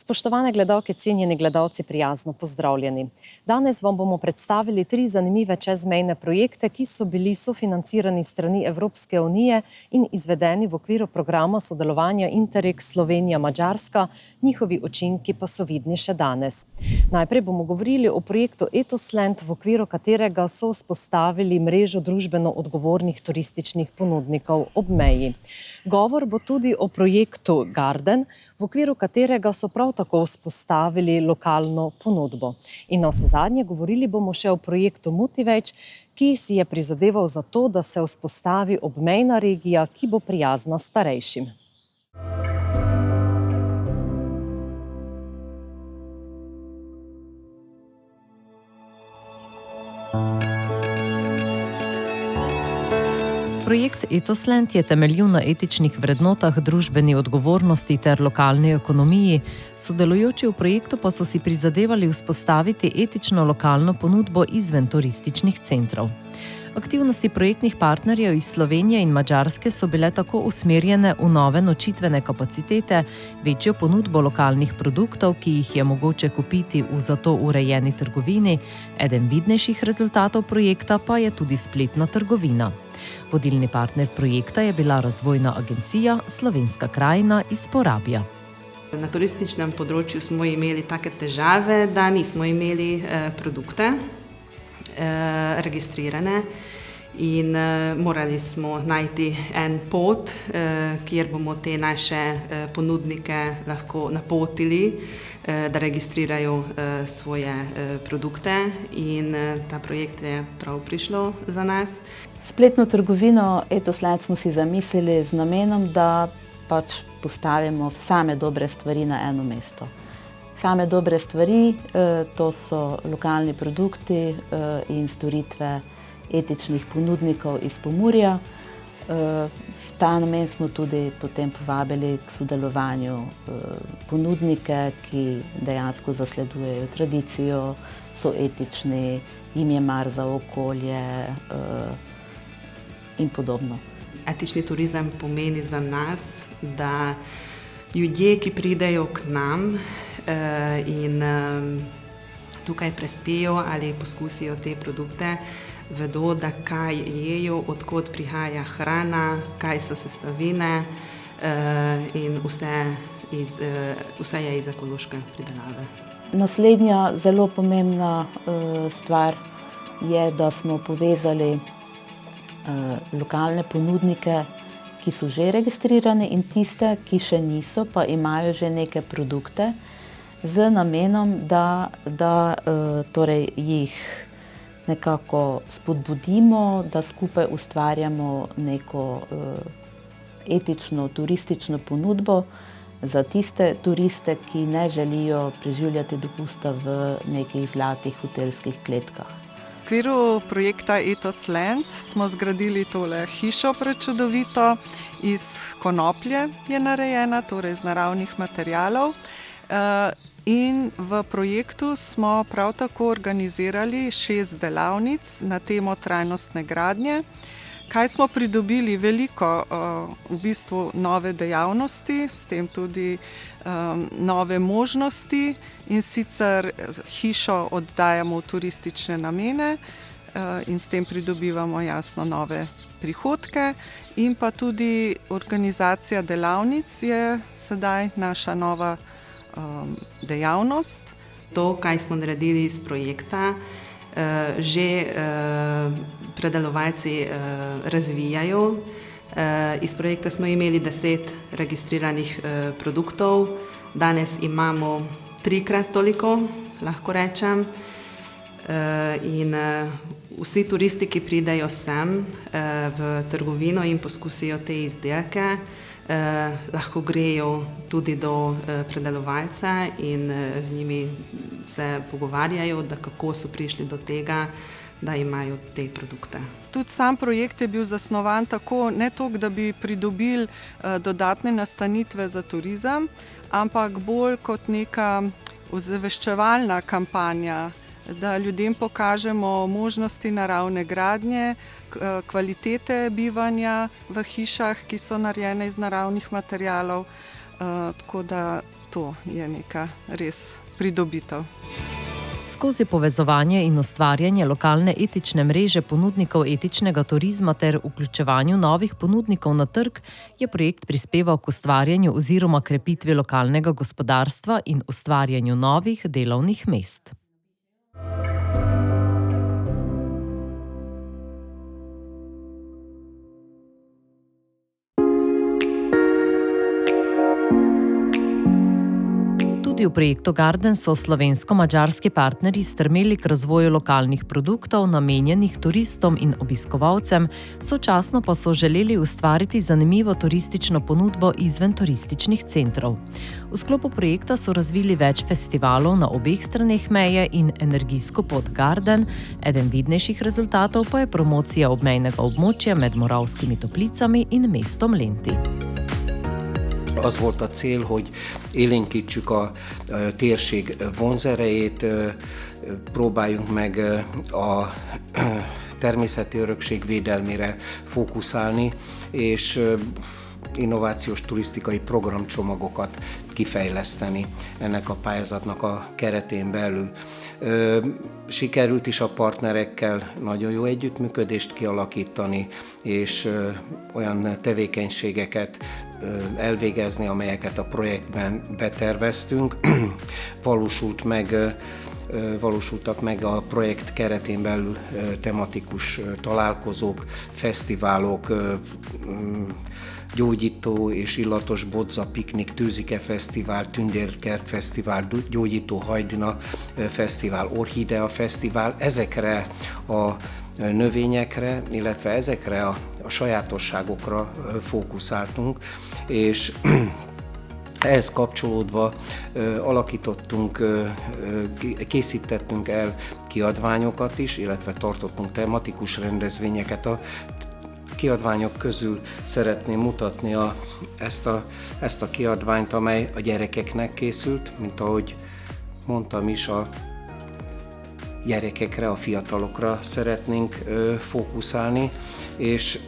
Spoštovane gledalke, cenjeni gledalci, prijazno pozdravljeni. Danes vam bomo predstavili 3 zanimive čezmejne projekte, ki so bili sofinancirani strani Evropske unije in izvedeni v okviru programa sodelovanja Interreg Slovenija-Madžarska, njihovi učinki pa so vidni še danes. Najprej bomo govorili o projektu Etosland, v okviru katerega so vzpostavili mrežo družbeno odgovornih turističnih ponudnikov ob meji. Govor bo tudi o projektu Garden, v okviru katerega so prav tako vzpostavili lokalno ponudbo. In navsezadnje govorili bomo še o projektu Motivate, ki si je prizadeval za to, da se vzpostavi obmejna regija, ki bo prijazna starejšim. Projekt Etosland je temeljil na etičnih vrednotah, družbeni odgovornosti ter lokalni ekonomiji. Sodelujoči v projektu pa so si prizadevali vzpostaviti etično lokalno ponudbo izven turističnih centrov. Aktivnosti projektnih partnerjev iz Slovenije in Madžarske so bile tako usmerjene v nove nočitvene kapacitete, večjo ponudbo lokalnih produktov, ki jih je mogoče kupiti v za to urejeni trgovini. Eden vidnejših rezultatov projekta pa je tudi spletna trgovina. Vodilni partner projekta je bila razvojna agencija Slovenska krajina iz Porabja. Na turističnem področju smo imeli take težave, da nismo imeli produkte registrirane in morali smo najti en pot, kjer bomo te naše ponudnike lahko napotili, da registrirajo svoje produkte, in ta projekt je prav prišlo za nas. Spletno trgovino Etosland smo si zamislili z namenom, da pač postavimo same dobre stvari na eno mesto. Same dobre stvari, to so lokalni produkti in storitve etičnih ponudnikov iz Pomurja. V ta namen smo tudi potem povabili k sodelovanju ponudnike, ki dejansko zasledujejo tradicijo, so etični, jim je mar za okolje in podobno. Etični turizem pomeni za nas, da ljudje, ki pridejo k nam in tukaj prespejo ali poskusijo te produkte, vedo, da kaj jejo, odkot prihaja hrana, kaj so sestavine in vse je iz ekološke pridelave. Naslednja zelo pomembna stvar je, da smo povezali lokalne ponudnike, ki so že registrirani, in tiste, ki še niso, pa imajo že neke produkte, z namenom, da torej jih nekako spodbudimo, da skupaj ustvarjamo neko etično turistično ponudbo za tiste turiste, ki ne želijo preživljati dopusta v nekih zlatih hotelskih kletkah. V okviru projekta Etosland smo zgradili tole hišo prečudovito, iz konoplje je narejena, torej iz naravnih materialov. In v projektu smo prav tako organizirali 6 delavnic na temo trajnostne gradnje. Kaj smo pridobili? Veliko v bistvu nove dejavnosti, s tem tudi nove možnosti, in sicer hišo oddajamo v turistične namene in s tem pridobivamo jasno nove prihodke, in pa tudi organizacija delavnic je sedaj naša nova dejavnost. To, kaj smo naredili iz projekta, že predelovalci razvijajo. Iz projekta smo imeli 10 registriranih produktov, danes imamo 3-krat toliko, lahko rečem. In vsi turisti, ki pridejo sem v trgovino in poskusijo te izdelke, lahko grejo tudi do predelovalca in z njimi se pogovarjajo, da kako so prišli do tega, da imajo te produkte. Tudi sam projekt je bil zasnovan tako, ne toliko, da bi pridobili dodatne nastanitve za turizem, ampak bolj kot neka ozaveščevalna kampanja, da ljudem pokažemo možnosti naravne gradnje, kvalitete bivanja v hišah, ki so narejene iz naravnih materialov. Tako da to je neka res pridobitev. Skozi povezovanje in ustvarjanje lokalne etične mreže ponudnikov etičnega turizma ter vključevanju novih ponudnikov na trg je projekt prispeval k ustvarjanju oziroma krepitvi lokalnega gospodarstva in ustvarjanju novih delovnih mest. Tudi v projektu Garden so slovensko-madžarski partnerji stremeli k razvoju lokalnih produktov, namenjenih turistom in obiskovalcem, sočasno pa so želeli ustvariti zanimivo turistično ponudbo izven turističnih centrov. V sklopu projekta so razvili več festivalov na obeh straneh meje in energijsko pot Garden, eden vidnejših rezultatov pa je promocija obmejnega območja med Moravskimi Toplicami in mestom Lenti. Az volt a cél, hogy élénkítsük a térség vonzerejét, próbáljunk meg a természeti örökség védelmére fókuszálni, és innovációs turisztikai programcsomagokat kifejleszteni ennek a pályázatnak a keretén belül. Sikerült is a partnerekkel nagyon jó együttműködést kialakítani, és olyan tevékenységeket elvégezni, amelyeket a projektben beterveztünk. Valósultak meg a projekt keretén belül tematikus találkozók, fesztiválok, gyógyító és illatos bodza piknik, tűzike fesztivál, tündérkert fesztivál, gyógyító hajdina fesztivál, orchidea fesztivál. Ezekre a növényekre, illetve ezekre a sajátosságokra fókuszáltunk, és ehhez kapcsolódva készítettünk el kiadványokat is, illetve tartottunk tematikus rendezvényeket. A kiadványok közül szeretném mutatni ezt a kiadványt, amely a gyerekeknek készült, mint ahogy mondtam is, a gyerekekre, a fiatalokra szeretnénk fókuszálni, és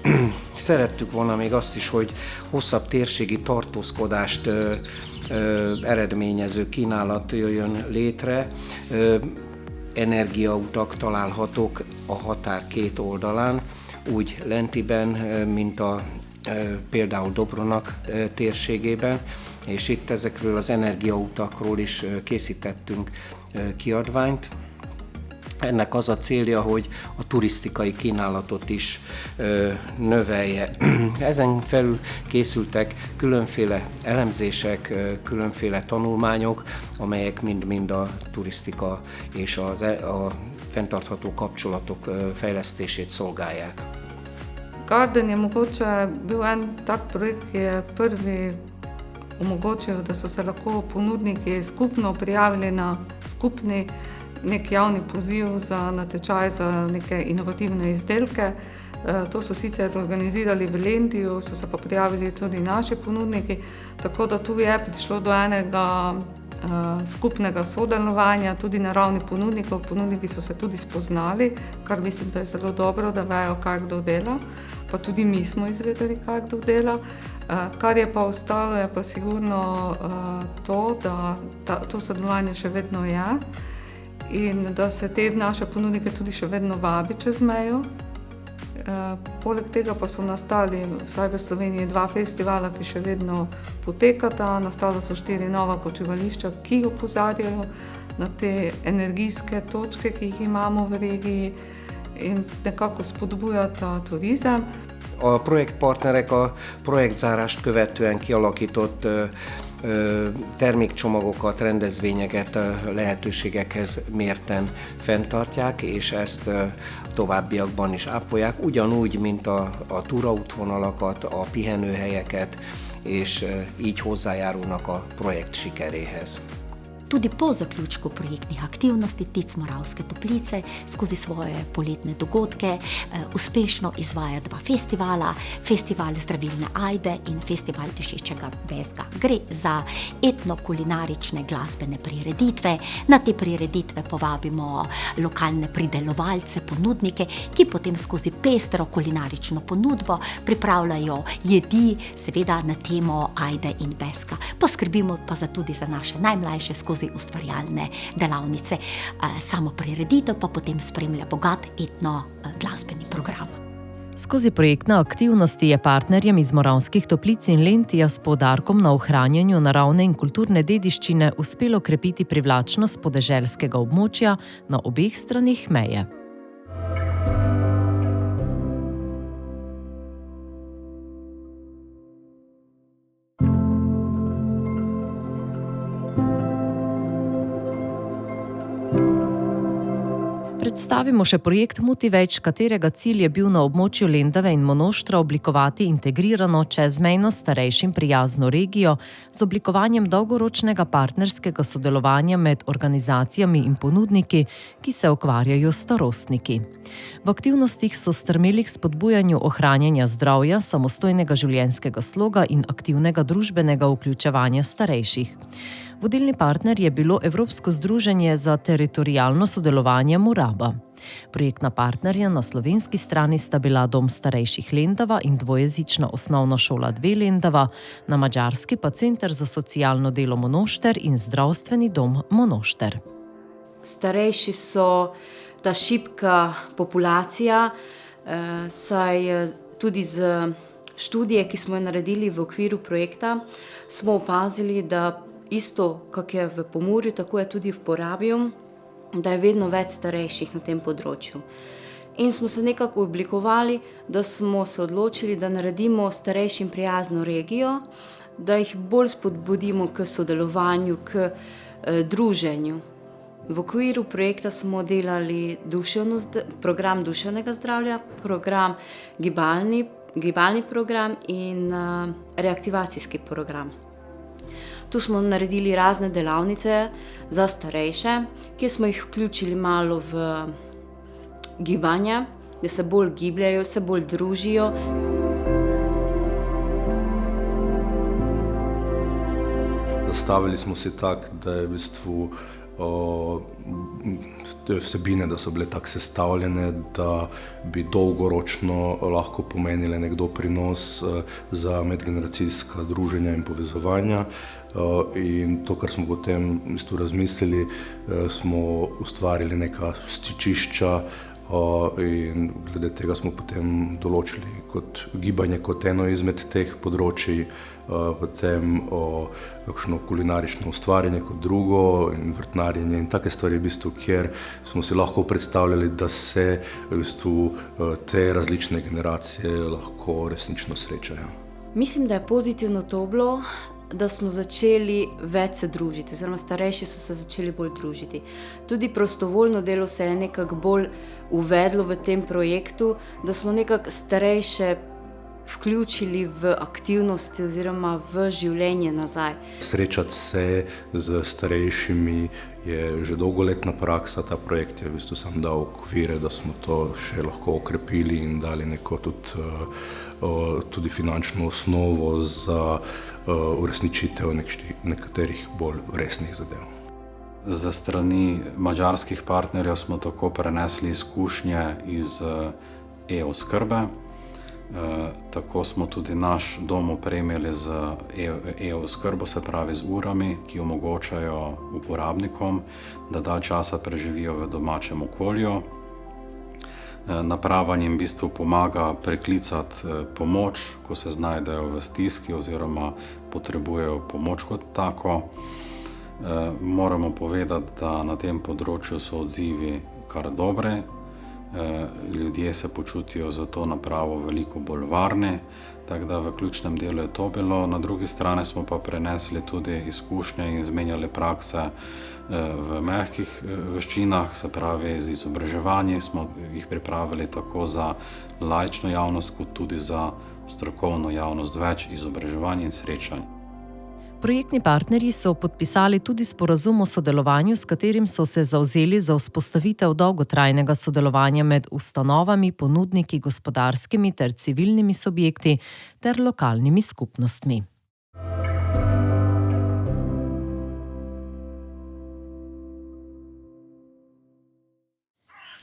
szerettük volna még azt is, hogy hosszabb térségi tartózkodást eredményező kínálat jöjjön létre. Energiautak találhatók a határ két oldalán, úgy Lentiben, mint például Dobronak térségében, és itt ezekről az energiautakról is készítettünk kiadványt. Ennek az a célja, hogy a turisztikai kínálatot is növelje. Ezen felül készültek különféle elemzések, különféle tanulmányok, amelyek mind-mind a turisztika és a fenntartható kapcsolatok fejlesztését szolgálják. Garden je mogoče bil en tak projekt, ki je prvi omogočil, da so se lahko ponudniki skupno prijavili na skupni nek javni poziv za natečaj za neke inovativne izdelke. To so sicer organizirali v Lentiju, so se pa prijavili tudi naši ponudniki, tako da tu je prišlo do enega skupnega sodelovanja tudi na ravni ponudnikov. Ponudniki so se tudi spoznali, kar mislim, da je zelo dobro, da vejo, kaj kdo dela, pa tudi mi smo izvedeli, kaj kdo dela. Kar je pa ostalo, je pa sigurno to, da to sodelovanje še vedno je in da se te naše ponudnike tudi še vedno vabi čez mejo. Poleg tega pa so nastali, vsaj v Sloveniji, 2 festivala, ki še vedno potekata. Nastala so 4 nova počivališča, ki opozarjajo na te energijske točke, ki jih imamo v regiji in nekako spodbujata turizem. A projektpartnerek a projektzárást követően kialakított termékcsomagokat, rendezvényeket lehetőségekhez mérten fenntartják, és ezt továbbiakban is ápolják, ugyanúgy, mint a túraútvonalakat, a pihenőhelyeket, és így hozzájárulnak a projekt sikeréhez. Tudi po zaključku projektnih aktivnosti TIC Moravske Toplice skozi svoje poletne dogodke uspešno izvaja 2 festivala, Festival zdravilne ajde in Festival dišečega bezga. Gre za etnokulinarične glasbene prireditve. Na te prireditve povabimo lokalne pridelovalce, ponudnike, ki potem skozi pestro kulinarično ponudbo pripravljajo jedi, seveda na temo ajde in bezga. Poskrbimo pa tudi za naše najmlajše skozi ustvarjalne delavnice. Samo prireditev pa potem spremlja bogat etno glasbeni program. Skozi projektne aktivnosti je partnerjem iz Moravskih Toplic in Lentija s poudarkom na ohranjanju naravne in kulturne dediščine uspelo krepiti privlačnost podeželskega območja na obeh stranih meje. Predstavimo še projekt Motiveč, katerega cilj je bil na območju Lendave in Monoštra oblikovati integrirano, čezmejno, starejšim prijazno regijo z oblikovanjem dolgoročnega partnerskega sodelovanja med organizacijami in ponudniki, ki se ukvarjajo s starostniki. V aktivnostih so stremeli k spodbujanju ohranjanja zdravja, samostojnega življenjskega sloga in aktivnega družbenega vključevanja starejših. Vodilni partner je bilo Evropsko združenje za teritorialno sodelovanje Muraba. Projektna partnerja na slovenski strani sta bila Dom starejših Lendava in dvojezična osnovna šola 2 Lendava, na madžarski pa Center za socialno delo Monošter in zdravstveni dom Monošter. Starejši so ta šibka populacija, saj tudi z študije, ki smo jo naredili v okviru projekta, smo opazili, da isto, kak je v Pomurju, tako je tudi v Porabju, da je vedno več starejših na tem področju. In smo se nekako oblikovali, da smo se odločili, da naredimo starejšim prijazno regijo, da jih bolj spodbudimo k sodelovanju, k druženju. V okviru projekta smo delali program duševnega zdravja, program gibalni program in reaktivacijski program. Tu smo naredili razne delavnice za starejše, kjer smo jih vključili malo v gibanje, da se bolj gibljajo, se bolj družijo. Zastavili smo si tak, da je v bistvu vsebine, da so bile tako sestavljene, da bi dolgoročno lahko pomenile nekdo prinos za medgeneracijska druženja in povezovanja. In to, kar smo potem razmislili, smo ustvarili neka stičišča in glede tega smo potem določili kot gibanje kot eno izmed teh področij, potem kakšno kulinarično ustvarjanje kot drugo in vrtnarjenje in take stvari, v bistvu, kjer smo si lahko predstavljali, da se v bistvu te različne generacije lahko resnično srečajo. Mislim, da je pozitivno to bilo, da smo začeli več se družiti, oziroma starejši so se začeli bolj družiti. Tudi prostovoljno delo se je nekako bolj uvedlo v tem projektu, da smo nekako starejše vključili v aktivnosti oziroma v življenje nazaj. Srečati se z starejšimi je že dolgoletna praksa, ta projekt je v bistvu sam dal okvire, da smo to še lahko okrepili in dali neko tudi finančno osnovo za uresničitev nekaterih bolj resnih zadev. Za strani madžarskih partnerjev smo tako prenesli izkušnje iz e-oskrbe. Tako smo tudi naš dom opremili z e-oskrbo, se pravi z urami, ki omogočajo uporabnikom, da dalj časa preživijo v domačem okolju. Naprava jim v bistvu pomaga preklicati pomoč, ko se znajdejo v stiski oziroma potrebujejo pomoč kot tako. Moramo povedati, da na tem področju so odzivi kar dobre. Ljudje se počutijo za to napravo veliko bolj varni, tako da v ključnem delu je to bilo. Na drugi strani smo pa prenesli tudi izkušnje in izmenjali prakse v mehkih veščinah, se pravi z izobraževanji smo jih pripravili tako za laično javnost, kot tudi za strokovno javnost, več izobraževanj in srečanj. Projektni partnerji so podpisali tudi sporazum o sodelovanju, s katerim so se zavzeli za vzpostavitev dolgotrajnega sodelovanja med ustanovami, ponudniki, gospodarskimi ter civilnimi subjekti ter lokalnimi skupnostmi.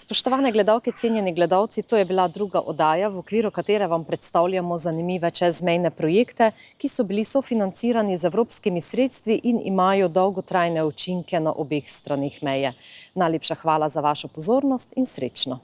Spoštovane gledalke, cenjeni gledalci, to je bila druga oddaja, v okviru katere vam predstavljamo zanimive čezmejne projekte, ki so bili sofinancirani z evropskimi sredstvi in imajo dolgotrajne učinke na obeh straneh meje. Najlepša hvala za vašo pozornost in srečno.